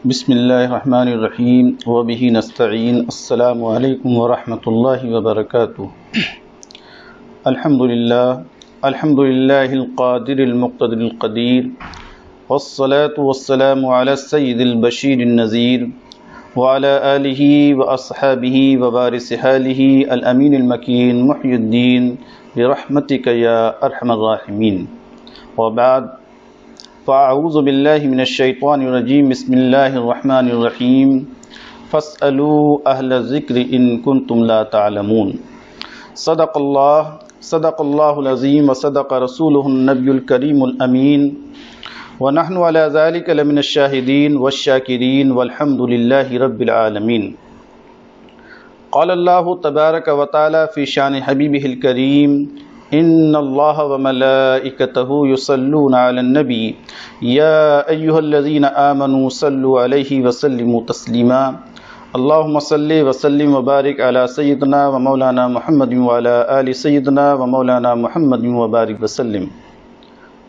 بسم اللہ الرحمن الرحیم وبہ نستعین السلام علیکم ورحمۃ اللہ وبرکاتہ۔ الحمد للہ القادر المقتدر القدیر والصلاة والسلام علی السید البشیر النذیر وعلی آلہ واصحابہ ووارث حالہ الامین المکین محی الدین برحمتک یا ارحم الراحمین، وبعد فاعوذ باللہ من الشیطان الرجیم، بسم اللہ الرحمن الرحیم، فاسألوا اہل الذکر ان کنتم لا تعلمون۔ صدق اللہ العظیم وصدق رسولہ النبی الکریم الامین، ونحن علی ذلک لمن الشاہدین والشاکرین والحمد للہ رب العالمین۔ قال اللہ تبارک و تعالی فی شان حبیبہ الکریم، ان اللہ وملائکتہ یصلون علی النبی یا ایہا الذین آمنوا صلوا علیہ وسلموا تسلیما۔ اللہم صلی وسلم وبارک علی سیدنا و مولانا محمد وعلی آل سیدنا و مولانا محمد وبارک وسلم۔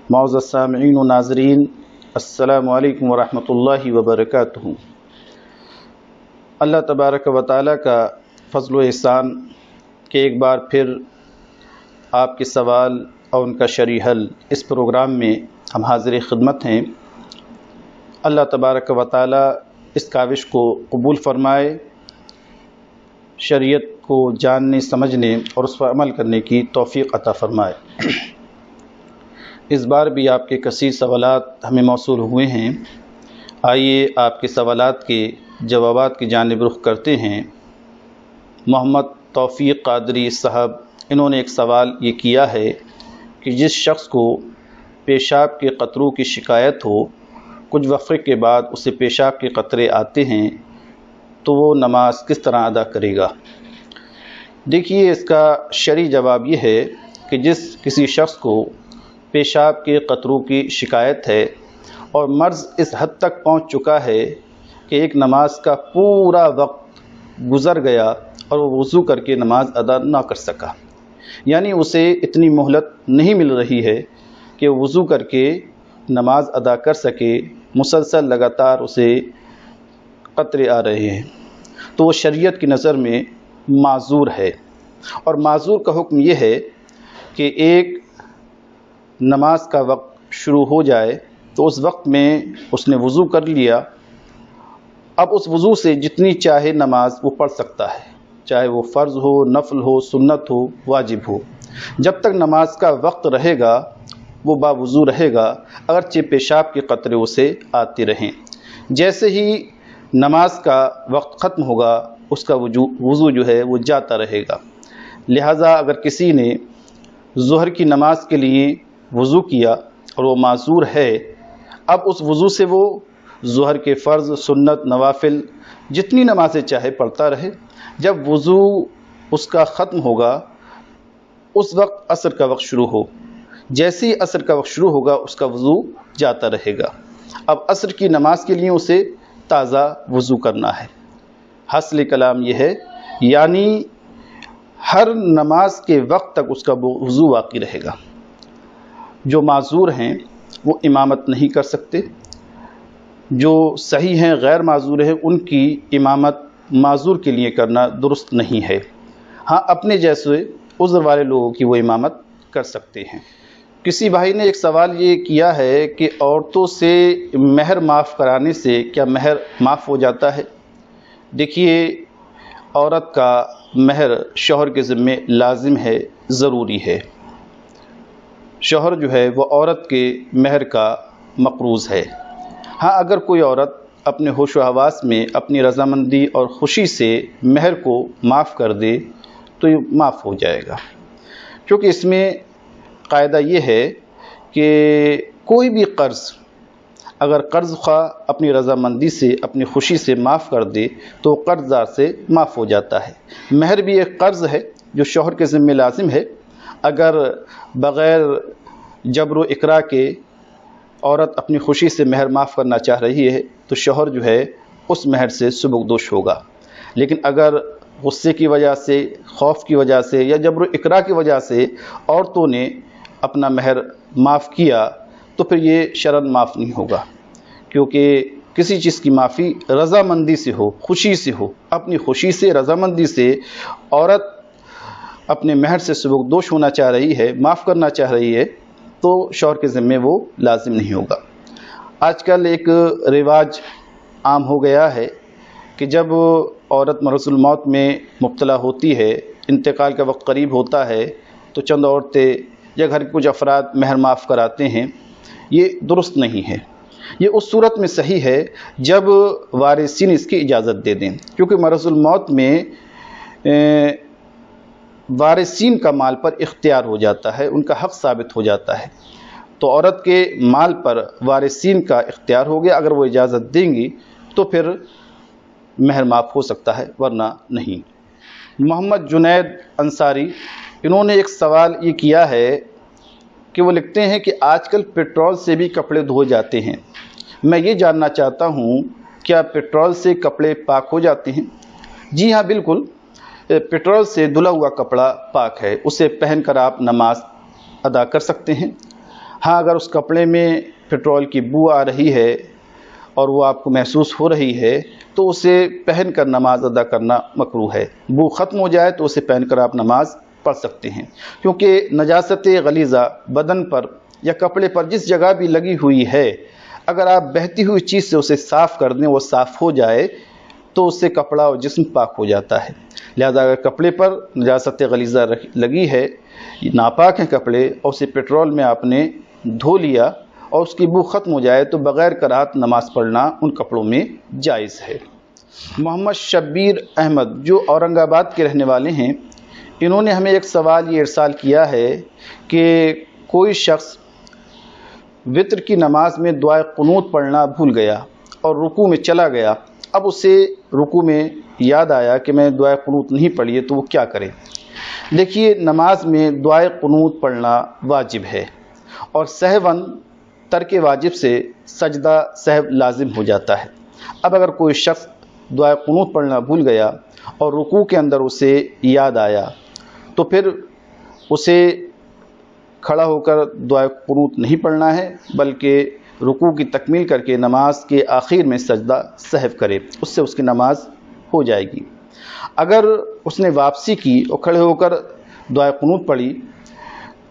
معزز سامعین و ناظرین، السلام علیکم ورحمۃ اللہ وبرکاتہ۔ اللہ تبارک و تعالی کا فضل و احسان کہ ایک بار پھر آپ کے سوال اور ان کا شرعی حل اس پروگرام میں ہم حاضر خدمت ہیں۔ اللہ تبارک و تعالی اس کاوش کو قبول فرمائے، شریعت کو جاننے سمجھنے اور اس پر عمل کرنے کی توفیق عطا فرمائے۔ اس بار بھی آپ کے کثیر سوالات ہمیں موصول ہوئے ہیں، آئیے آپ کے سوالات کے جوابات کی جانب رخ کرتے ہیں۔ محمد توفیق قادری صاحب، انہوں نے ایک سوال یہ کیا ہے کہ جس شخص کو پیشاب کے قطروں کی شکایت ہو، کچھ وقفے کے بعد اسے پیشاب کے قطرے آتے ہیں تو وہ نماز کس طرح ادا کرے گا؟ دیکھیے، اس کا شرعی جواب یہ ہے کہ کسی شخص کو پیشاب کے قطروں کی شکایت ہے اور مرض اس حد تک پہنچ چکا ہے کہ ایک نماز کا پورا وقت گزر گیا اور وہ وضو کر کے نماز ادا نہ کر سکا، یعنی اسے اتنی مہلت نہیں مل رہی ہے کہ وضو کر کے نماز ادا کر سکے، مسلسل لگاتار اسے قطرے آ رہے ہیں، تو وہ شریعت کی نظر میں معذور ہے۔ اور معذور کا حکم یہ ہے کہ ایک نماز کا وقت شروع ہو جائے تو اس وقت میں اس نے وضو کر لیا، اب اس وضو سے جتنی چاہے نماز وہ پڑھ سکتا ہے، چاہے وہ فرض ہو، نفل ہو، سنت ہو، واجب ہو، جب تک نماز کا وقت رہے گا وہ باوضو رہے گا، اگرچہ پیشاب کے قطرے اسے آتے رہیں۔ جیسے ہی نماز کا وقت ختم ہوگا اس کا وضو جو ہے وہ جاتا رہے گا۔ لہٰذا اگر کسی نے ظہر کی نماز کے لیے وضو کیا اور وہ معذور ہے، اب اس وضو سے وہ ظہر کے فرض، سنت، نوافل جتنی نمازیں چاہے پڑھتا رہے، جب وضو اس کا ختم ہوگا اس وقت عصر کا وقت شروع ہو، جیسے ہی عصر کا وقت شروع ہوگا اس کا وضو جاتا رہے گا۔ اب عصر کی نماز کے لیے اسے تازہ وضو کرنا ہے۔ حاصل کلام یہ ہے، یعنی ہر نماز کے وقت تک اس کا وضو باقی رہے گا۔ جو معذور ہیں وہ امامت نہیں کر سکتے، جو صحیح ہیں، غیر معذور ہیں، ان کی امامت معذور کے لیے کرنا درست نہیں ہے۔ ہاں، اپنے جیسے عذر والے لوگوں کی وہ امامت کر سکتے ہیں۔ کسی بھائی نے ایک سوال یہ کیا ہے کہ عورتوں سے مہر معاف کرانے سے کیا مہر معاف ہو جاتا ہے؟ دیکھیے، عورت کا مہر شوہر کے ذمے لازم ہے، ضروری ہے۔ شوہر جو ہے وہ عورت کے مہر کا مقروض ہے۔ ہاں، اگر کوئی عورت اپنے ہوش و حواس میں اپنی رضامندی اور خوشی سے مہر کو معاف کر دے تو یہ معاف ہو جائے گا، کیونکہ اس میں قاعدہ یہ ہے کہ کوئی بھی قرض اگر قرض خواہ اپنی رضامندی سے، اپنی خوشی سے معاف کر دے تو قرض دار سے معاف ہو جاتا ہے۔ مہر بھی ایک قرض ہے جو شوہر کے ذمہ لازم ہے۔ اگر بغیر جبر و اکراہ کے عورت اپنی خوشی سے مہر معاف کرنا چاہ رہی ہے تو شوہر جو ہے اس مہر سے سبکدوش ہوگا، لیکن اگر غصے کی وجہ سے، خوف کی وجہ سے یا جبر و اکراہ کی وجہ سے عورتوں نے اپنا مہر معاف کیا تو پھر یہ شرعاً معاف نہیں ہوگا، کیونکہ کسی چیز کی معافی رضامندی سے ہو، خوشی سے ہو، اپنی خوشی سے، رضامندی سے عورت اپنے مہر سے سبکدوش ہونا چاہ رہی ہے، معاف کرنا چاہ رہی ہے، تو شوہر کے ذمے وہ لازم نہیں ہوگا۔ آج کل ایک رواج عام ہو گیا ہے کہ جب عورت مرض الموت میں مبتلا ہوتی ہے، انتقال کا وقت قریب ہوتا ہے، تو چند عورتیں یا گھر کے کچھ افراد مہر معاف کراتے ہیں۔ یہ درست نہیں ہے۔ یہ اس صورت میں صحیح ہے جب وارثین اس کی اجازت دے دیں، کیونکہ مرض الموت میں وارثین کا مال پر اختیار ہو جاتا ہے، ان کا حق ثابت ہو جاتا ہے۔ تو عورت کے مال پر وارثین کا اختیار ہو گیا، اگر وہ اجازت دیں گی تو پھر مہر معاف ہو سکتا ہے، ورنہ نہیں۔ محمد جنید انصاری، انہوں نے ایک سوال یہ کیا ہے کہ وہ لکھتے ہیں کہ آج کل پیٹرول سے بھی کپڑے دھوئے جاتے ہیں۔ میں یہ جاننا چاہتا ہوں کیا پیٹرول سے کپڑے پاک ہو جاتے ہیں؟ جی ہاں، بالکل، پیٹرول سے دھلا ہوا کپڑا پاک ہے، اسے پہن کر آپ نماز ادا کر سکتے ہیں۔ ہاں، اگر اس کپڑے میں پیٹرول کی بو آ رہی ہے اور وہ آپ کو محسوس ہو رہی ہے تو اسے پہن کر نماز ادا کرنا مکروہ ہے۔ بو ختم ہو جائے تو اسے پہن کر آپ نماز پڑھ سکتے ہیں، کیونکہ نجاست غلیظہ بدن پر یا کپڑے پر جس جگہ بھی لگی ہوئی ہے، اگر آپ بہتی ہوئی چیز سے اسے صاف کر دیں، وہ صاف ہو جائے تو اس سے کپڑا اور جسم پاک ہو جاتا ہے۔ لہذا اگر کپڑے پر نجاست غلیظہ لگی ہے، ناپاک ہیں کپڑے، اور اسے پیٹرول میں آپ نے دھو لیا اور اس کی بو ختم ہو جائے تو بغیر کراہت نماز پڑھنا ان کپڑوں میں جائز ہے۔ محمد شبیر احمد، جو اورنگ آباد کے رہنے والے ہیں، انہوں نے ہمیں ایک سوال یہ ارسال کیا ہے کہ کوئی شخص وتر کی نماز میں دعائے قنوت پڑھنا بھول گیا اور رکوع میں چلا گیا، اب اسے رکوع میں یاد آیا کہ میں دعائے قنوت نہیں پڑھی ہے، تو وہ کیا کرے؟ دیکھیے، نماز میں دعائے قنوت پڑھنا واجب ہے، اور سہواً ترک واجب سے سجدہ سہو لازم ہو جاتا ہے۔ اب اگر کوئی شخص دعائے قنوت پڑھنا بھول گیا اور رکوع کے اندر اسے یاد آیا تو پھر اسے کھڑا ہو کر دعائے قنوت نہیں پڑھنا ہے، بلکہ رکوع کی تکمیل کر کے نماز کے آخر میں سجدہ سہو کرے، اس سے اس کی نماز ہو جائے گی۔ اگر اس نے واپسی کی اور کھڑے ہو کر دعائے قنوت پڑھی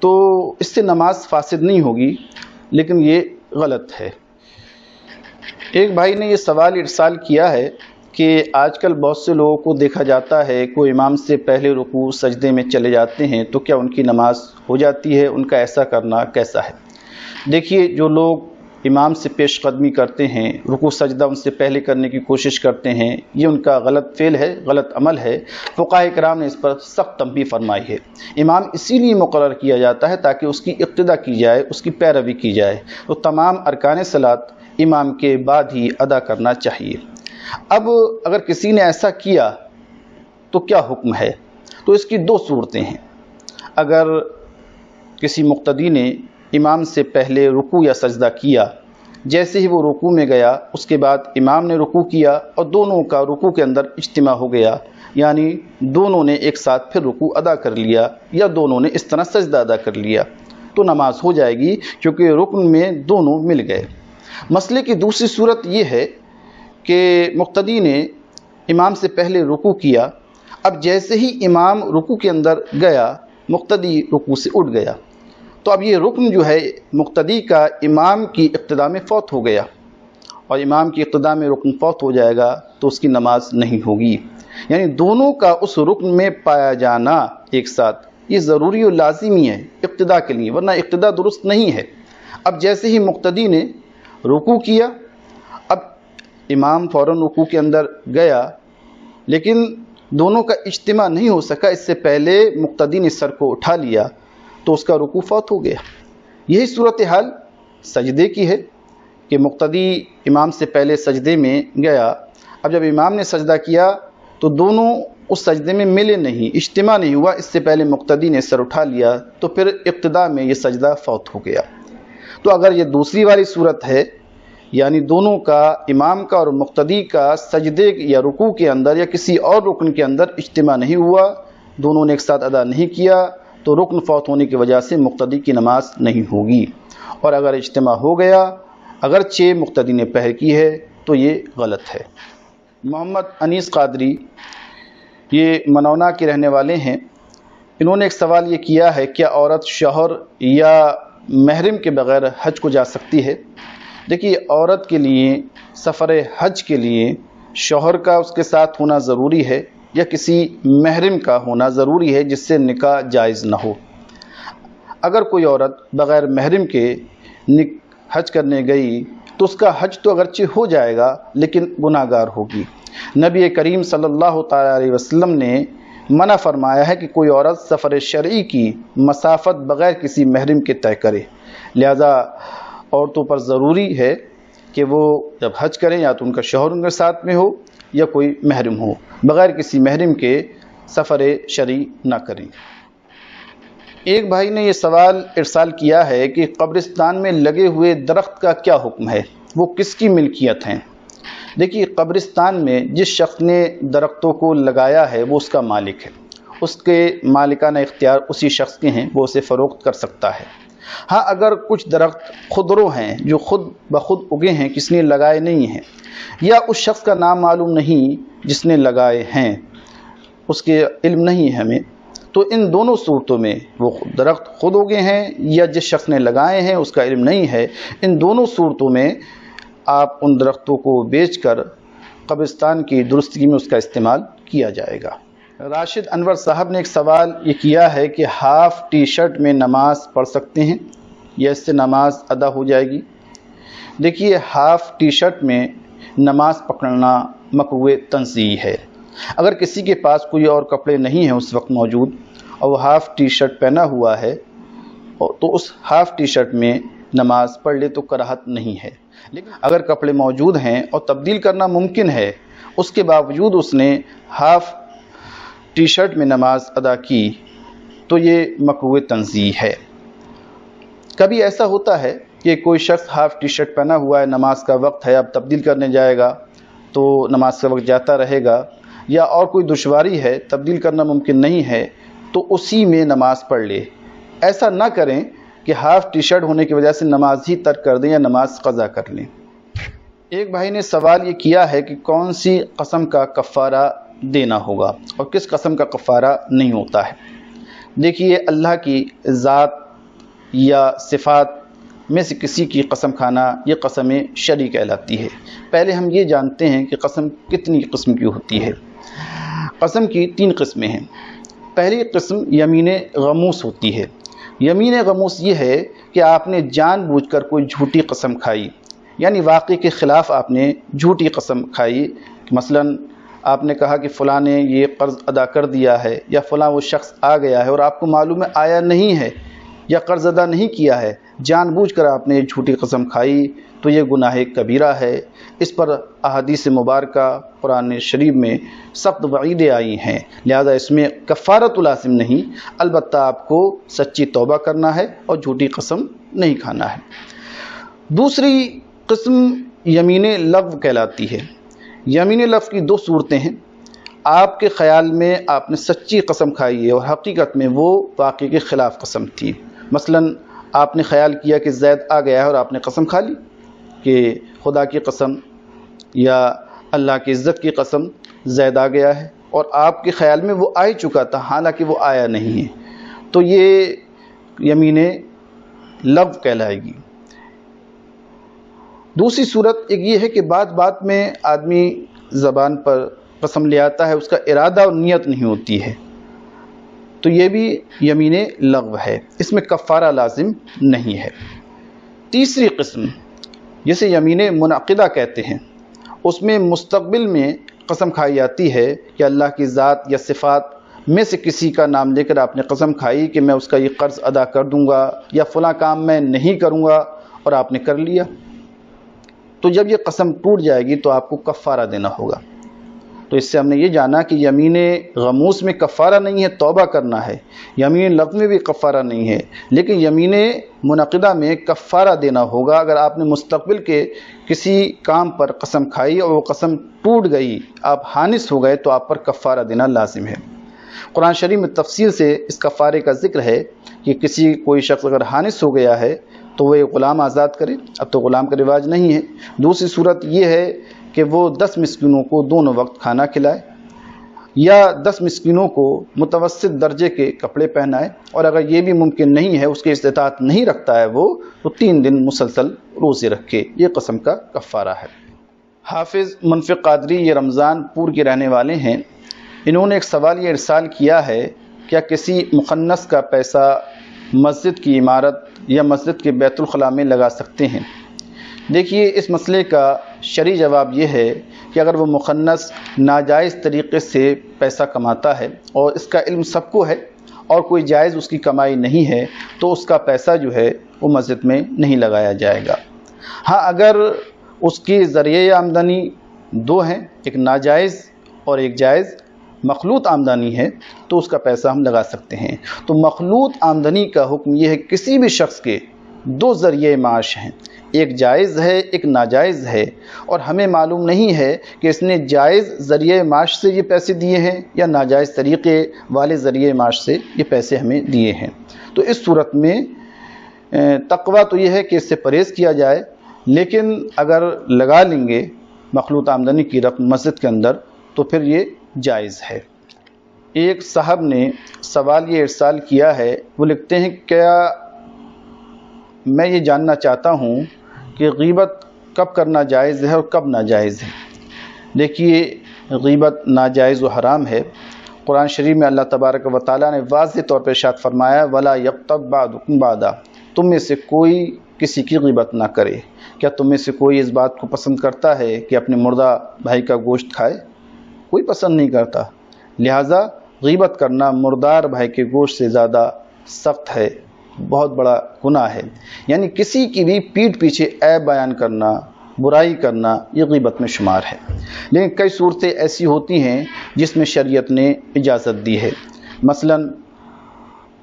تو اس سے نماز فاسد نہیں ہوگی، لیکن یہ غلط ہے۔ ایک بھائی نے یہ سوال ارسال کیا ہے کہ آج کل بہت سے لوگوں کو دیکھا جاتا ہے کوئی امام سے پہلے رکوع سجدے میں چلے جاتے ہیں، تو کیا ان کی نماز ہو جاتی ہے؟ ان کا ایسا کرنا کیسا ہے؟ دیکھیے، جو لوگ امام سے پیش قدمی کرتے ہیں، رکوع سجدہ ان سے پہلے کرنے کی کوشش کرتے ہیں، یہ ان کا غلط فعل ہے، غلط عمل ہے۔ فقہاء کرام نے اس پر سخت تنبیہ فرمائی ہے۔ امام اسی لیے مقرر کیا جاتا ہے تاکہ اس کی اقتداء کی جائے، اس کی پیروی کی جائے، تو تمام ارکان صلاۃ امام کے بعد ہی ادا کرنا چاہیے۔ اب اگر کسی نے ایسا کیا تو کیا حکم ہے؟ تو اس کی دو صورتیں ہیں۔ اگر کسی مقتدی نے امام سے پہلے رکوع یا سجدہ کیا، جیسے ہی وہ رکوع میں گیا، اس کے بعد امام نے رکوع کیا اور دونوں کا رکوع کے اندر اجتماع ہو گیا، یعنی دونوں نے ایک ساتھ پھر رکوع ادا کر لیا یا دونوں نے اس طرح سجدہ ادا کر لیا، تو نماز ہو جائے گی، کیونکہ رکن میں دونوں مل گئے۔ مسئلے کی دوسری صورت یہ ہے کہ مقتدی نے امام سے پہلے رکوع کیا، اب جیسے ہی امام رکوع کے اندر گیا، مقتدی رکوع سے اٹھ گیا، تو اب یہ رکن جو ہے مقتدی کا امام کی اقتداء میں فوت ہو گیا، اور امام کی اقتداء میں رکن فوت ہو جائے گا تو اس کی نماز نہیں ہوگی۔ یعنی دونوں کا اس رکن میں پایا جانا ایک ساتھ، یہ ضروری و لازمی ہے اقتداء کے لیے، ورنہ اقتداء درست نہیں ہے۔ اب جیسے ہی مقتدی نے رکوع کیا، اب امام فوراً رکوع کے اندر گیا، لیکن دونوں کا اجتماع نہیں ہو سکا، اس سے پہلے مقتدی نے سر کو اٹھا لیا تو اس کا رکوع فوت ہو گیا۔ یہی صورتحال سجدے کی ہے کہ مقتدی امام سے پہلے سجدے میں گیا، اب جب امام نے سجدہ کیا تو دونوں اس سجدے میں ملے نہیں، اجتماع نہیں ہوا، اس سے پہلے مقتدی نے سر اٹھا لیا تو پھر ابتدا میں یہ سجدہ فوت ہو گیا۔ تو اگر یہ دوسری والی صورت ہے، یعنی دونوں کا، امام کا اور مقتدی کا سجدے یا رکوع کے اندر یا کسی اور رکن کے اندر اجتماع نہیں ہوا، دونوں نے ایک ساتھ ادا نہیں کیا، تو رکن فوت ہونے کی وجہ سے مقتدی کی نماز نہیں ہوگی۔ اور اگر اجتماع ہو گیا، اگرچہ مقتدی نے پہر کی ہے تو یہ غلط ہے۔ محمد انیس قادری یہ منونا کے رہنے والے ہیں، انہوں نے ایک سوال یہ کیا ہے، کیا عورت شوہر یا محرم کے بغیر حج کو جا سکتی ہے؟ دیکھیے، عورت کے لیے سفر حج کے لیے شوہر کا اس کے ساتھ ہونا ضروری ہے یا کسی محرم کا ہونا ضروری ہے جس سے نکاح جائز نہ ہو۔ اگر کوئی عورت بغیر محرم کے حج کرنے گئی تو اس کا حج تو اگرچہ ہو جائے گا لیکن گناہ گار ہوگی۔ نبی کریم صلی اللہ تعالی علیہ وسلم نے منع فرمایا ہے کہ کوئی عورت سفر شرعی کی مسافت بغیر کسی محرم کے طے کرے، لہذا عورتوں پر ضروری ہے کہ وہ جب حج کریں یا تو ان کا شوہر ان کے ساتھ میں ہو یا کوئی محرم ہو، بغیر کسی محرم کے سفر شرعی نہ کریں۔ ایک بھائی نے یہ سوال ارسال کیا ہے کہ قبرستان میں لگے ہوئے درخت کا کیا حکم ہے، وہ کس کی ملکیت ہیں؟ دیکھیے، قبرستان میں جس شخص نے درختوں کو لگایا ہے وہ اس کا مالک ہے، اس کے مالکانہ اختیار اسی شخص کے ہیں، وہ اسے فروخت کر سکتا ہے۔ ہاں، اگر کچھ درخت خودرو ہیں جو خود بخود اگے ہیں، کس نے لگائے نہیں ہیں، یا اس شخص کا نام معلوم نہیں جس نے لگائے ہیں، اس کے علم نہیں ہے ہمیں، تو ان دونوں صورتوں میں وہ درخت خود اگے ہیں یا جس شخص نے لگائے ہیں اس کا علم نہیں ہے، ان دونوں صورتوں میں آپ ان درختوں کو بیچ کر قبرستان کی درستگی میں اس کا استعمال کیا جائے گا۔ راشد انور صاحب نے ایک سوال یہ کیا ہے کہ ہاف ٹی شرٹ میں نماز پڑھ سکتے ہیں یا اس سے نماز ادا ہو جائے گی؟ دیکھیے، ہاف ٹی شرٹ میں نماز پکڑنا مکروہ تنزیہ ہے۔ اگر کسی کے پاس کوئی اور کپڑے نہیں ہیں اس وقت موجود اور وہ ہاف ٹی شرٹ پہنا ہوا ہے تو اس ہاف ٹی شرٹ میں نماز پڑھ لے تو کراہت نہیں ہے، لیکن اگر کپڑے موجود ہیں اور تبدیل کرنا ممکن ہے، اس کے باوجود اس نے ہاف ٹی شرٹ میں نماز ادا کی تو یہ مکروہ تنزیہ ہے۔ کبھی ایسا ہوتا ہے کہ کوئی شخص ہاف ٹی شرٹ پہنا ہوا ہے، نماز کا وقت ہے، اب تبدیل کرنے جائے گا تو نماز کا وقت جاتا رہے گا، یا اور کوئی دشواری ہے، تبدیل کرنا ممکن نہیں ہے تو اسی میں نماز پڑھ لے۔ ایسا نہ کریں کہ ہاف ٹی شرٹ ہونے کی وجہ سے نماز ہی ترک کر دیں یا نماز قضا کر لیں۔ ایک بھائی نے سوال یہ کیا ہے کہ کون سی قسم کا کفارہ دینا ہوگا اور کس قسم کا کفارہ نہیں ہوتا ہے۔ دیکھیے، اللہ کی ذات یا صفات میں سے کسی کی قسم کھانا یہ قسم شرعی کہلاتی ہے۔ پہلے ہم یہ جانتے ہیں کہ قسم کتنی قسم کی ہوتی ہے۔ قسم کی 3 قسمیں ہیں۔ پہلی قسم یمین غموس ہوتی ہے۔ یمین غموس یہ ہے کہ آپ نے جان بوجھ کر کوئی جھوٹی قسم کھائی، یعنی واقعے کے خلاف آپ نے جھوٹی قسم کھائی۔ مثلا آپ نے کہا کہ فلاں نے یہ قرض ادا کر دیا ہے یا فلاں وہ شخص آ گیا ہے اور آپ کو معلوم ہے آیا نہیں ہے یا قرض ادا نہیں کیا ہے، جان بوجھ کر آپ نے جھوٹی قسم کھائی تو یہ گناہ کبیرہ ہے۔ اس پر احادیث مبارکہ قرآن شریف میں سخت وعیدیں آئی ہیں، لہذا اس میں کفارۃ لازم نہیں، البتہ آپ کو سچی توبہ کرنا ہے اور جھوٹی قسم نہیں کھانا ہے۔ دوسری قسم یمین لغو کہلاتی ہے۔ یمین لغو کی 2 صورتیں ہیں۔ آپ کے خیال میں آپ نے سچی قسم کھائی ہے اور حقیقت میں وہ واقعے کے خلاف قسم تھی۔ مثلا آپ نے خیال کیا کہ زید آ گیا ہے اور آپ نے قسم کھا لی کہ خدا کی قسم یا اللہ کی عزت کی قسم زید آ گیا ہے، اور آپ کے خیال میں وہ آ ہی چکا تھا حالانکہ وہ آیا نہیں ہے، تو یہ یمین لغو کہلائے گی۔ دوسری صورت ایک یہ ہے کہ بات میں آدمی زبان پر قسم لے آتا ہے، اس کا ارادہ اور نیت نہیں ہوتی ہے، تو یہ بھی یمین لغو ہے، اس میں کفارہ لازم نہیں ہے۔ تیسری قسم جسے یمین منعقدہ کہتے ہیں، اس میں مستقبل میں قسم کھائی جاتی ہے کہ اللہ کی ذات یا صفات میں سے کسی کا نام لے کر آپ نے قسم کھائی کہ میں اس کا یہ قرض ادا کر دوں گا یا فلاں کام میں نہیں کروں گا، اور آپ نے کر لیا، تو جب یہ قسم ٹوٹ جائے گی تو آپ کو کفارہ دینا ہوگا۔ تو اس سے ہم نے یہ جانا کہ یمین غموس میں کفارہ نہیں ہے، توبہ کرنا ہے، یمین لغو میں بھی کفارہ نہیں ہے، لیکن یمین منعقدہ میں کفارہ دینا ہوگا۔ اگر آپ نے مستقبل کے کسی کام پر قسم کھائی اور وہ قسم ٹوٹ گئی، آپ حانث ہو گئے، تو آپ پر کفارہ دینا لازم ہے۔ قرآن شریف میں تفصیل سے اس کفارے کا ذکر ہے کہ کوئی شخص اگر حانث ہو گیا ہے تو وہ ایک غلام آزاد کرے، اب تو غلام کا رواج نہیں ہے۔ دوسری صورت یہ ہے کہ وہ 10 مسکینوں کو دونوں وقت کھانا کھلائے، یا 10 مسکینوں کو متوسط درجے کے کپڑے پہنائے، اور اگر یہ بھی ممکن نہیں ہے، اس کی استطاعت نہیں رکھتا ہے وہ، تو 3 دن مسلسل روزے رکھے، یہ قسم کا کفارہ ہے۔ حافظ منفق قادری یہ رمضان پور کے رہنے والے ہیں، انہوں نے ایک سوال یہ ارسال کیا ہے، کیا کسی مخنث کا پیسہ مسجد کی عمارت یا مسجد کے بیت الخلاء میں لگا سکتے ہیں؟ دیکھیے، اس مسئلے کا شرعی جواب یہ ہے کہ اگر وہ مخنث ناجائز طریقے سے پیسہ کماتا ہے اور اس کا علم سب کو ہے اور کوئی جائز اس کی کمائی نہیں ہے، تو اس کا پیسہ جو ہے وہ مسجد میں نہیں لگایا جائے گا۔ ہاں، اگر اس کی ذریعہ آمدنی 2 ہیں، ایک ناجائز اور ایک جائز، مخلوط آمدنی ہے، تو اس کا پیسہ ہم لگا سکتے ہیں۔ تو مخلوط آمدنی کا حکم یہ ہے، کسی بھی شخص کے 2 ذریعہ معاش ہیں، ایک جائز ہے ایک ناجائز ہے، اور ہمیں معلوم نہیں ہے کہ اس نے جائز ذریعہ معاش سے یہ پیسے دیے ہیں یا ناجائز طریقے والے ذریعہ معاش سے یہ پیسے ہمیں دیے ہیں، تو اس صورت میں تقویٰ تو یہ ہے کہ اس سے پرہیز کیا جائے، لیکن اگر لگا لیں گے مخلوط آمدنی کی رقم مسجد کے اندر تو پھر یہ جائز ہے۔ ایک صاحب نے سوال یہ ارسال کیا ہے، وہ لکھتے ہیں، کیا میں یہ جاننا چاہتا ہوں کہ غیبت کب کرنا جائز ہے اور کب ناجائز ہے؟ دیکھیے، غیبت ناجائز و حرام ہے۔ قرآن شریف میں اللہ تبارک و تعالیٰ نے واضح طور پر ارشاد فرمایا، وَلَا يَغْتَبْ بَعْضُكُمْ بَعْضًا، تم میں سے کوئی کسی کی غیبت نہ کرے۔ کیا تم میں سے کوئی اس بات کو پسند کرتا ہے کہ اپنے مردہ بھائی کا گوشت کھائے؟ کوئی پسند نہیں کرتا، لہٰذا غیبت کرنا مردار بھائی کے گوشت سے زیادہ سخت ہے، بہت بڑا گناہ ہے۔ یعنی کسی کی بھی پیٹھ پیچھے عیب بیان کرنا، برائی کرنا، یہ غیبت میں شمار ہے۔ لیکن کئی صورتیں ایسی ہوتی ہیں جس میں شریعت نے اجازت دی ہے۔ مثلا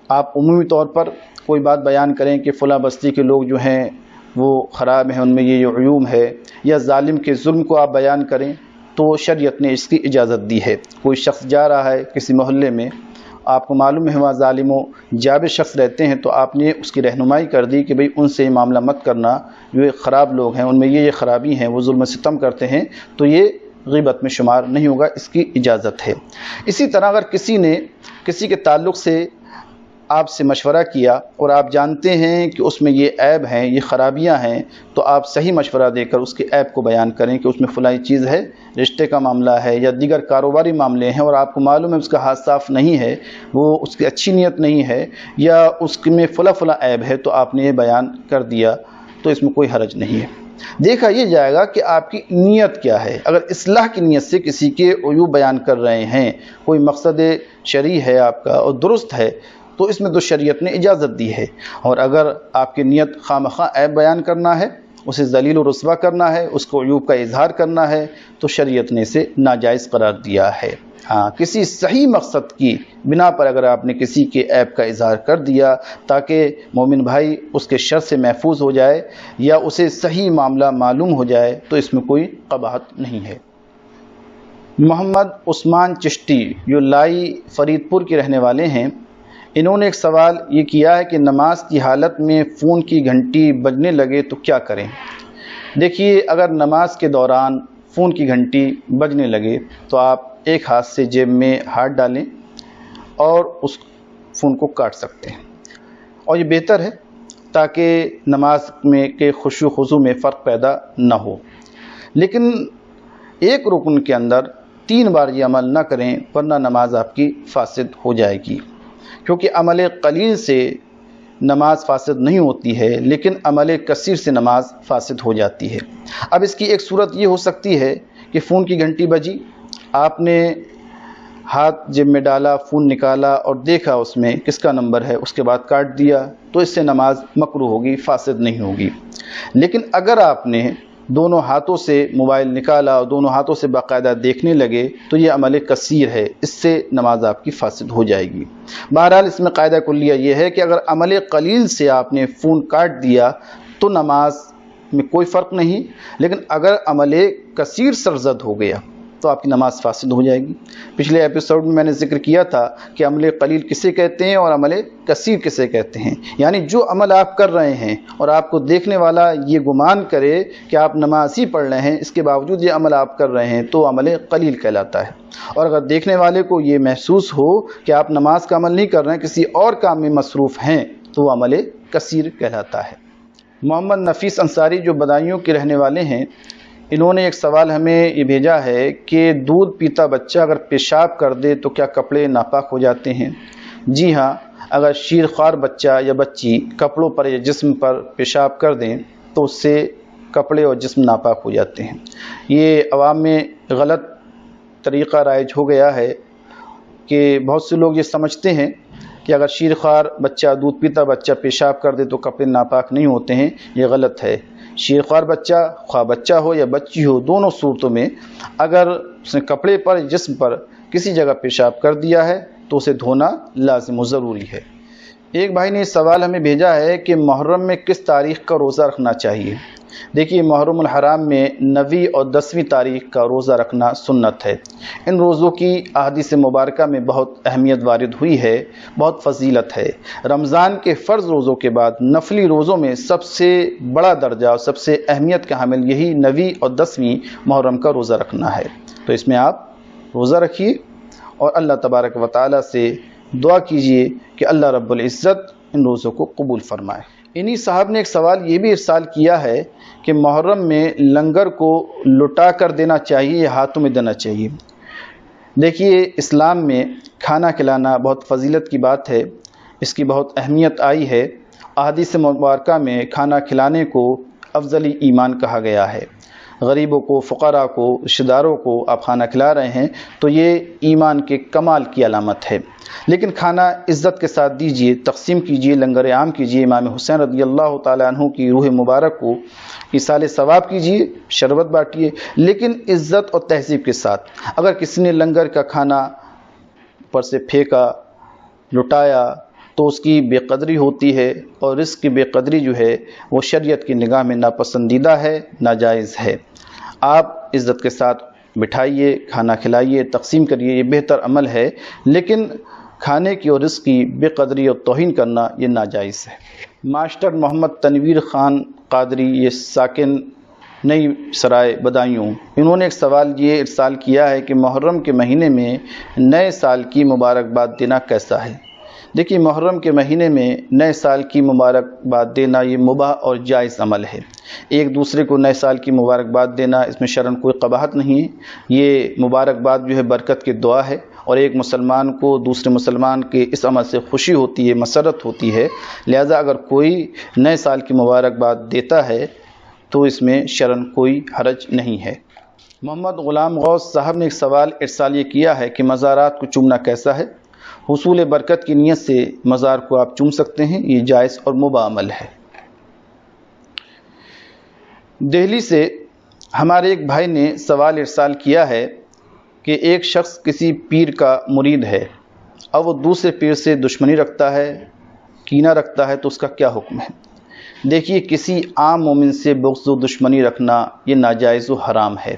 آپ عمومی طور پر کوئی بات بیان کریں کہ فلاں بستی کے لوگ جو ہیں وہ خراب ہیں، ان میں یہ عیوب ہے، یا ظالم کے ظلم کو آپ بیان کریں، تو شریعت نے اس کی اجازت دی ہے۔ کوئی شخص جا رہا ہے کسی محلے میں، آپ کو معلوم ہے وہاں ظالم و جابر شخص رہتے ہیں، تو آپ نے اس کی رہنمائی کر دی کہ بھئی ان سے یہ معاملہ مت کرنا، جو خراب لوگ ہیں، ان میں یہ خرابی ہیں، وہ ظلم و ستم کرتے ہیں، تو یہ غیبت میں شمار نہیں ہوگا، اس کی اجازت ہے۔ اسی طرح اگر کسی نے کسی کے تعلق سے آپ سے مشورہ کیا اور آپ جانتے ہیں کہ اس میں یہ عیب ہیں، یہ خرابیاں ہیں، تو آپ صحیح مشورہ دے کر اس کے عیب کو بیان کریں کہ اس میں فلاں چیز ہے، رشتے کا معاملہ ہے یا دیگر کاروباری معاملے ہیں، اور آپ کو معلوم ہے اس کا ہاتھ صاف نہیں ہے، وہ اس کی اچھی نیت نہیں ہے، یا اس میں فلاں عیب ہے، تو آپ نے یہ بیان کر دیا، تو اس میں کوئی حرج نہیں ہے۔ دیکھا یہ جائے گا کہ آپ کی نیت کیا ہے۔ اگر اصلاح کی نیت سے کسی کے عیوب بیان کر رہے ہیں، کوئی مقصد شرعی ہے آپ کا اور درست ہے، تو اس میں تو شریعت نے اجازت دی ہے۔ اور اگر آپ کی نیت خواہ عیب بیان کرنا ہے، اسے ذلیل و رسوا کرنا ہے، اس کو عیوب کا اظہار کرنا ہے، تو شریعت نے اسے ناجائز قرار دیا ہے۔ ہاں، کسی صحیح مقصد کی بنا پر اگر آپ نے کسی کے عیب کا اظہار کر دیا تاکہ مومن بھائی اس کے شر سے محفوظ ہو جائے یا اسے صحیح معاملہ معلوم ہو جائے، تو اس میں کوئی قباحت نہیں ہے۔ محمد عثمان چشتی جو لائی فرید پور کے رہنے والے ہیں، انہوں نے ایک سوال یہ کیا ہے کہ نماز کی حالت میں فون کی گھنٹی بجنے لگے تو کیا کریں؟ دیکھیے، اگر نماز کے دوران فون کی گھنٹی بجنے لگے تو آپ ایک ہاتھ سے جیب میں ہاتھ ڈالیں اور اس فون کو کاٹ سکتے ہیں، اور یہ بہتر ہے تاکہ نماز میں کے خشوع و خضوع میں فرق پیدا نہ ہو۔ لیکن ایک رکن کے اندر 3 بار یہ عمل نہ کریں، ورنہ نماز آپ کی فاسد ہو جائے گی، کیونکہ عمل قلیل سے نماز فاسد نہیں ہوتی ہے، لیکن عمل کثیر سے نماز فاسد ہو جاتی ہے۔ اب اس کی ایک صورت یہ ہو سکتی ہے کہ فون کی گھنٹی بجی، آپ نے ہاتھ جیب میں ڈالا، فون نکالا اور دیکھا اس میں کس کا نمبر ہے، اس کے بعد کاٹ دیا، تو اس سے نماز مکروہ ہوگی، فاسد نہیں ہوگی۔ لیکن اگر آپ نے دونوں ہاتھوں سے موبائل نکالا اور دونوں ہاتھوں سے باقاعدہ دیکھنے لگے تو یہ عمل کثیر ہے، اس سے نماز آپ کی فاسد ہو جائے گی۔ بہرحال اس میں قاعدہ کلیہ یہ ہے کہ اگر عمل قلیل سے آپ نے فون کاٹ دیا تو نماز میں کوئی فرق نہیں، لیکن اگر عمل کثیر سرزد ہو گیا تو آپ کی نماز فاسد ہو جائے گی۔ پچھلے ایپیسوڈ میں نے ذکر کیا تھا کہ عمل قلیل کسے کہتے ہیں اور عمل کثیر کسے کہتے ہیں، یعنی جو عمل آپ کر رہے ہیں اور آپ کو دیکھنے والا یہ گمان کرے کہ آپ نماز ہی پڑھ رہے ہیں، اس کے باوجود یہ عمل آپ کر رہے ہیں تو عمل قلیل کہلاتا ہے، اور اگر دیکھنے والے کو یہ محسوس ہو کہ آپ نماز کا عمل نہیں کر رہے ہیں، کسی اور کام میں مصروف ہیں، تو وہ عمل کثیر کہلاتا ہے۔ محمد نفیس انصاری جو بدایوں کے رہنے والے ہیں، انہوں نے ایک سوال ہمیں یہ بھیجا ہے کہ دودھ پیتا بچہ اگر پیشاب کر دے تو کیا کپڑے ناپاک ہو جاتے ہیں؟ جی ہاں، اگر شیرخوار بچہ یا بچی کپڑوں پر یا جسم پر پیشاب کر دیں تو اس سے کپڑے اور جسم ناپاک ہو جاتے ہیں۔ یہ عوام میں غلط طریقہ رائج ہو گیا ہے کہ بہت سے لوگ یہ سمجھتے ہیں کہ اگر شیرخوار بچہ، دودھ پیتا بچہ پیشاب کر دے تو کپڑے ناپاک نہیں ہوتے ہیں۔ یہ غلط ہے۔ شیرخوار بچہ، خواہ بچہ ہو یا بچی ہو، دونوں صورتوں میں اگر اس نے کپڑے پر، جسم پر کسی جگہ پیشاب کر دیا ہے تو اسے دھونا لازم و ضروری ہے۔ ایک بھائی نے یہ سوال ہمیں بھیجا ہے کہ محرم میں کس تاریخ کا روزہ رکھنا چاہیے؟ دیکھیے، محرم الحرام میں 9ویں اور 10ویں تاریخ کا روزہ رکھنا سنت ہے۔ ان روزوں کی احادیث مبارکہ میں بہت اہمیت وارد ہوئی ہے، بہت فضیلت ہے۔ رمضان کے فرض روزوں کے بعد نفلی روزوں میں سب سے بڑا درجہ اور سب سے اہمیت کا حامل یہی 9ویں اور 10ویں محرم کا روزہ رکھنا ہے۔ تو اس میں آپ روزہ رکھیے اور اللہ تبارک و تعالیٰ سے دعا کیجئے کہ اللہ رب العزت ان روزوں کو قبول فرمائے۔ انہی صاحب نے ایک سوال یہ بھی ارسال کیا ہے کہ محرم میں لنگر کو لٹا کر دینا چاہیے یا ہاتھوں میں دینا چاہیے؟ دیکھیے، اسلام میں کھانا کھلانا بہت فضیلت کی بات ہے، اس کی بہت اہمیت آئی ہے۔ احادیث مبارکہ میں کھانا کھلانے کو افضل ایمان کہا گیا ہے۔ غریبوں کو، فقراء کو، رشتہ داروں کو آپ کھانا کھلا رہے ہیں تو یہ ایمان کے کمال کی علامت ہے۔ لیکن کھانا عزت کے ساتھ دیجیے، تقسیم کیجیے، لنگر عام کیجیے، امام حسین رضی اللہ تعالیٰ عنہ کی روح مبارک کو ایصال ثواب کیجیے، شربت بانٹیے، لیکن عزت اور تہذیب کے ساتھ۔ اگر کسی نے لنگر کا کھانا اوپر سے پھینکا، لٹایا، تو اس کی بے قدری ہوتی ہے، اور رزق کی بے قدری جو ہے وہ شریعت کی نگاہ میں ناپسندیدہ ہے، ناجائز ہے۔ آپ عزت کے ساتھ بٹھائیے، کھانا کھلائیے، تقسیم کریے، یہ بہتر عمل ہے، لیکن کھانے کی اور رزق کی بے قدری اور توہین کرنا یہ ناجائز ہے۔ ماسٹر محمد تنویر خان قادری، یہ ساکن نئی سرائے بدایوں، انہوں نے ایک سوال یہ ارسال کیا ہے کہ محرم کے مہینے میں نئے سال کی مبارکباد دینا کیسا ہے؟ دیکھیے، محرم کے مہینے میں نئے سال کی مبارکباد دینا یہ مباح اور جائز عمل ہے۔ ایک دوسرے کو نئے سال کی مبارکباد دینا، اس میں شرعاً کوئی قباحت نہیں ہے۔ یہ مبارکباد جو ہے برکت کی دعا ہے، اور ایک مسلمان کو دوسرے مسلمان کے اس عمل سے خوشی ہوتی ہے، مسرت ہوتی ہے۔ لہذا اگر کوئی نئے سال کی مبارکباد دیتا ہے تو اس میں شرعاً کوئی حرج نہیں ہے۔ محمد غلام غوث صاحب نے ایک سوال ارسال یہ کیا ہے کہ مزارات کو چومنا کیسا ہے؟ حصول برکت کی نیت سے مزار کو آپ چوم سکتے ہیں، یہ جائز اور مباح عمل ہے۔ دہلی سے ہمارے ایک بھائی نے سوال ارسال کیا ہے کہ ایک شخص کسی پیر کا مرید ہے اور وہ دوسرے پیر سے دشمنی رکھتا ہے، کینہ رکھتا ہے، تو اس کا کیا حکم ہے؟ دیکھیے، کسی عام مومن سے بغض و دشمنی رکھنا یہ ناجائز و حرام ہے۔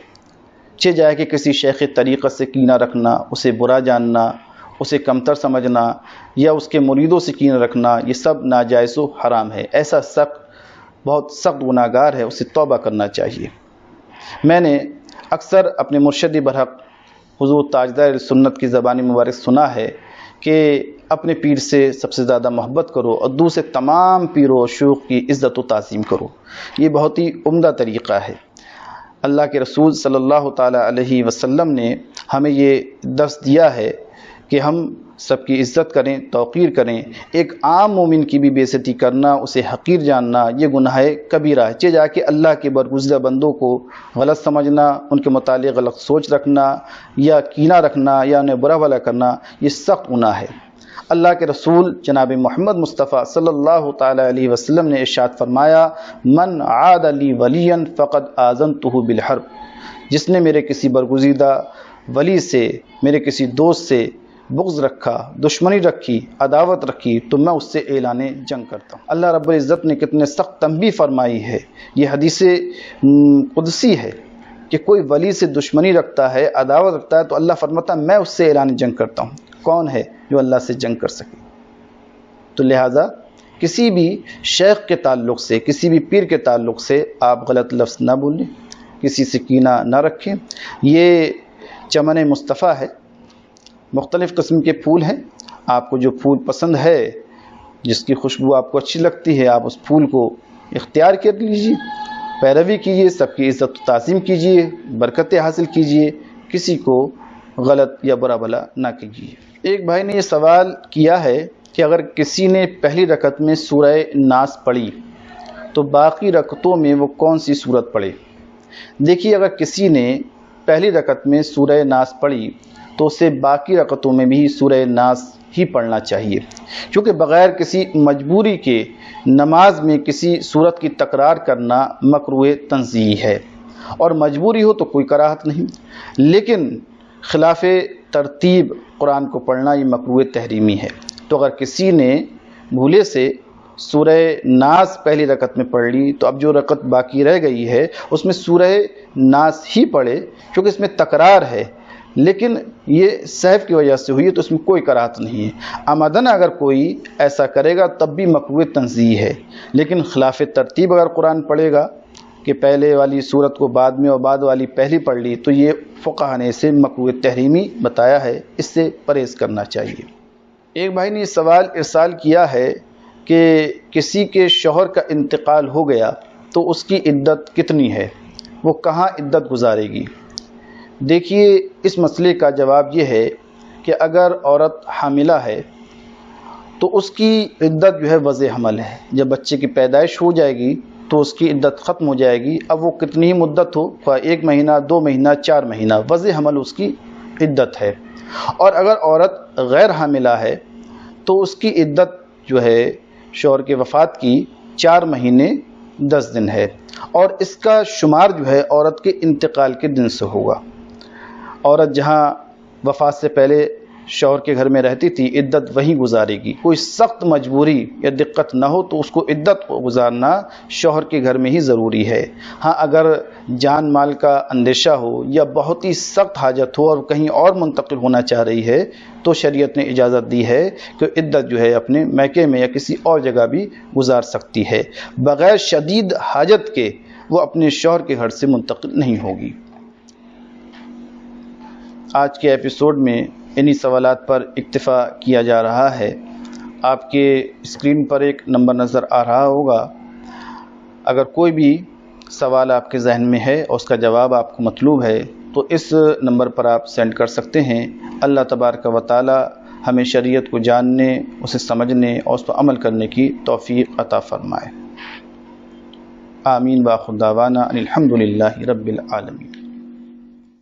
چہ جائے کہ کسی شیخ طریقت سے کینہ رکھنا، اسے برا جاننا، اسے کمتر سمجھنا یا اس کے مریدوں سے کینہ رکھنا، یہ سب ناجائز و حرام ہے۔ ایسا بہت سخت گناہ گار ہے، اسے توبہ کرنا چاہیے۔ میں نے اکثر اپنے مرشد برحق حضور تاجدار سنت کی زبانی مبارک سنا ہے کہ اپنے پیر سے سب سے زیادہ محبت کرو اور دوسرے تمام پیروں و شیوخ کی عزت و تعظیم کرو۔ یہ بہت ہی عمدہ طریقہ ہے۔ اللہ کے رسول صلی اللہ تعالیٰ علیہ وسلم نے ہمیں یہ درس دیا ہے کہ ہم سب کی عزت کریں، توقیر کریں۔ ایک عام مومن کی بھی بے عزتی کرنا، اسے حقیر جاننا، یہ گناہ کبیرہ ہے۔ جا کے اللہ کے برگزیدہ بندوں کو غلط سمجھنا، ان کے متعلق غلط سوچ رکھنا یا کینہ رکھنا یا انہیں برا بھلا کرنا، یہ سخت گناہ ہے۔ اللہ کے رسول جناب محمد مصطفیٰ صلی اللہ تعالیٰ علیہ وسلم نے ارشاد فرمایا، من عاد لی ولیا فقد آذنتہ بالحرب، جس نے میرے کسی برگزیدہ ولی سے، میرے کسی دوست سے بغض رکھا، دشمنی رکھی، عداوت رکھی، تو میں اس سے اعلان جنگ کرتا ہوں۔ اللہ رب العزت نے کتنے سخت تنبیہ فرمائی ہے۔ یہ حدیث قدسی ہے کہ کوئی ولی سے دشمنی رکھتا ہے، عداوت رکھتا ہے، تو اللہ فرماتا ہے میں اس سے اعلان جنگ کرتا ہوں۔ کون ہے جو اللہ سے جنگ کر سکے؟ تو لہٰذا کسی بھی شیخ کے تعلق سے، کسی بھی پیر کے تعلق سے آپ غلط لفظ نہ بولیں، کسی سے کینہ نہ رکھیں۔ یہ چمن مصطفیٰ ہے، مختلف قسم کے پھول ہیں، آپ کو جو پھول پسند ہے، جس کی خوشبو آپ کو اچھی لگتی ہے، آپ اس پھول کو اختیار کر لیجیے، پیروی کیجیے، سب کی عزت و تعظیم کیجیے، برکتیں حاصل کیجیے، کسی کو غلط یا برا بھلا نہ کیجیے۔ ایک بھائی نے یہ سوال کیا ہے کہ اگر کسی نے پہلی رکعت میں سورہ ناس پڑھی تو باقی رکعتوں میں وہ کون سی سورت پڑھے؟ دیکھیے، اگر کسی نے پہلی رکعت میں سورہ ناس پڑھی تو اسے باقی رکعتوں میں بھی سورہ ناس ہی پڑھنا چاہیے، کیونکہ بغیر کسی مجبوری کے نماز میں کسی سورت کی تکرار کرنا مکروہ تنزیہ ہے، اور مجبوری ہو تو کوئی کراہت نہیں، لیکن خلاف ترتیب قرآن کو پڑھنا یہ مکروہ تحریمی ہے۔ تو اگر کسی نے بھولے سے سورہ ناس پہلی رکعت میں پڑھ لی تو اب جو رکعت باقی رہ گئی ہے اس میں سورہ ناس ہی پڑھے، کیونکہ اس میں تکرار ہے، لیکن یہ سہو کی وجہ سے ہوئی ہے تو اس میں کوئی کراہت نہیں ہے۔ عمدن اگر کوئی ایسا کرے گا تب بھی مکروہ تنزیہ ہے، لیکن خلاف ترتیب اگر قرآن پڑھے گا کہ پہلے والی سورت کو بعد میں اور بعد والی پہلی پڑھ لی تو یہ فقہ نے اسے مکروہ تحریمی بتایا ہے، اس سے پرہیز کرنا چاہیے۔ ایک بھائی نے یہ سوال ارسال کیا ہے کہ کسی کے شوہر کا انتقال ہو گیا تو اس کی عدت کتنی ہے، وہ کہاں عدت گزارے گی؟ دیکھیے، اس مسئلے کا جواب یہ ہے کہ اگر عورت حاملہ ہے تو اس کی عدت جو ہے وضع حمل ہے، جب بچے کی پیدائش ہو جائے گی تو اس کی عدت ختم ہو جائے گی، اب وہ کتنی ہی مدت ہو، 1 مہینہ 2 مہینہ 4 مہینہ، وضع حمل اس کی عدت ہے۔ اور اگر عورت غیر حاملہ ہے تو اس کی عدت جو ہے شوہر کے وفات کی 4 مہینے 10 دن ہے، اور اس کا شمار جو ہے عورت کے انتقال کے دن سے ہوگا۔ عورت جہاں وفات سے پہلے شوہر کے گھر میں رہتی تھی عدت وہیں گزارے گی، کوئی سخت مجبوری یا دقت نہ ہو تو اس کو عدت کو گزارنا شوہر کے گھر میں ہی ضروری ہے۔ ہاں اگر جان مال کا اندیشہ ہو یا بہت ہی سخت حاجت ہو اور کہیں اور منتقل ہونا چاہ رہی ہے تو شریعت نے اجازت دی ہے کہ عدت جو ہے اپنے میکے میں یا کسی اور جگہ بھی گزار سکتی ہے، بغیر شدید حاجت کے وہ اپنے شوہر کے گھر سے منتقل نہیں ہوگی۔ آج کے ایپیسوڈ میں انہی سوالات پر اکتفا کیا جا رہا ہے۔ آپ کے اسکرین پر ایک نمبر نظر آ رہا ہوگا، اگر کوئی بھی سوال آپ کے ذہن میں ہے اور اس کا جواب آپ کو مطلوب ہے تو اس نمبر پر آپ سینڈ کر سکتے ہیں۔ اللہ تبارک و تعالی ہمیں شریعت کو جاننے، اسے سمجھنے اور اس پر عمل کرنے کی توفیق عطا فرمائے۔ آمین۔ وآخر دعوانا ان الحمد للہ رب العالمین۔